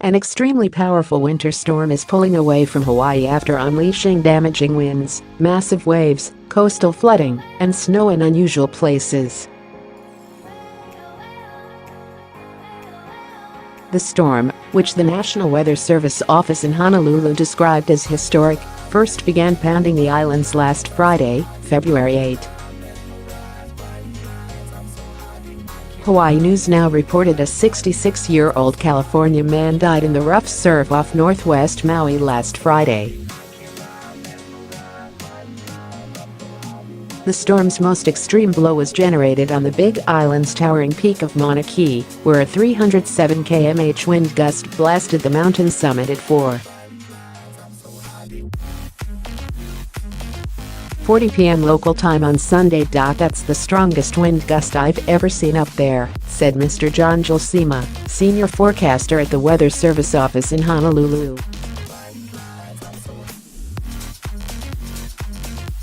An extremely powerful winter storm is pulling away from Hawaii after unleashing damaging winds, massive waves, coastal flooding, and snow in unusual places. The storm, which the National Weather Service office in Honolulu described as historic, first began pounding the islands last Friday, February 8. Hawaii News Now reported a 66-year-old California man died in the rough surf off northwest Maui last Friday. The storm's most extreme blow was generated on the Big Island's towering peak of Mauna Kea, where a 307 km/h wind gust blasted the mountain summit at 4:40 p.m. local time on Sunday. That's the strongest wind gust I've ever seen up there, said Mr. Jon Jelsema, senior forecaster at the Weather Service office in Honolulu.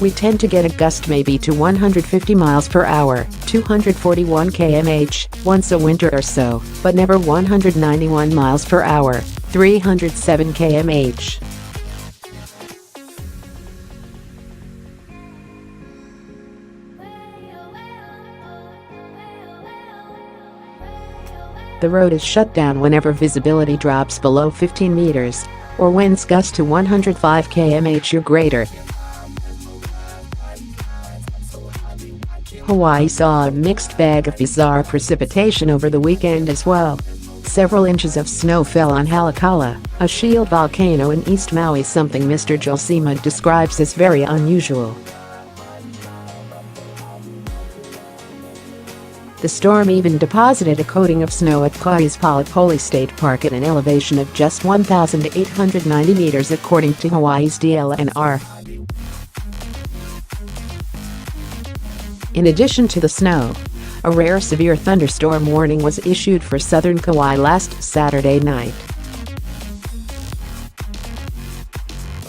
We tend to get a gust maybe to 150 miles per hour, 241 km/h, once a winter or so, but never 191 miles per hour, 307 km/h. The road is shut down whenever visibility drops below 15 meters, or winds gust to 105 km/h or greater. Hawaii saw a mixed bag of bizarre precipitation over the weekend as well. Several inches of snow fell on Halakala, a shield volcano in East Maui, something Mr. Jelsema describes as very unusual. The storm even deposited a coating of snow at Kauai's Palipoli State Park at an elevation of just 1,890 meters according to Hawaii's DLNR. In addition to the snow, a rare severe thunderstorm warning was issued for southern Kauai last Saturday night.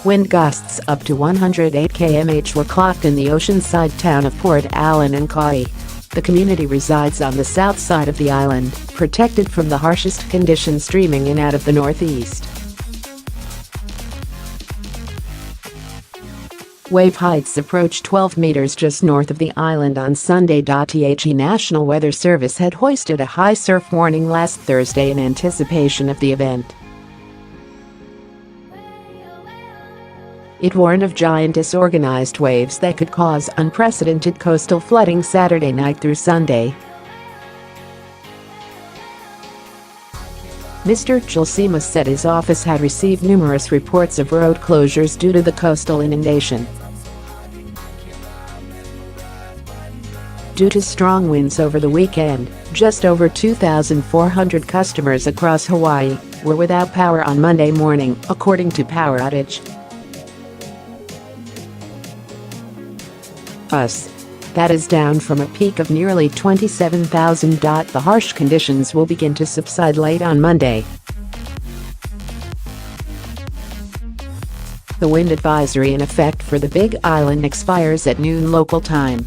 Wind gusts up to 108 km/h were clocked in the oceanside town of Port Allen and Kauai. The community resides on the south side of the island, protected from the harshest conditions streaming in out of the northeast. Wave heights approached 12 meters just north of the island on Sunday. The National Weather Service had hoisted a high surf warning last Thursday in anticipation of the event. It warned of giant disorganized waves that could cause unprecedented coastal flooding Saturday night through Sunday. Mr. Jelsema said his office had received numerous reports of road closures due to the coastal inundation. Due to strong winds over the weekend, just over 2,400 customers across Hawaii were without power on Monday morning, according to Power Outage. That is down from a peak of nearly 27,000. The harsh conditions will begin to subside late on Monday. The wind advisory in effect for the Big Island expires at noon local time.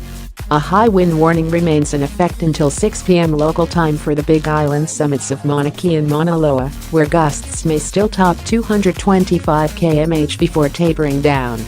A high wind warning remains in effect until 6 p.m. local time for the Big Island summits of Mauna Kea and Mauna Loa, where gusts may still top 225 km/h before tapering down.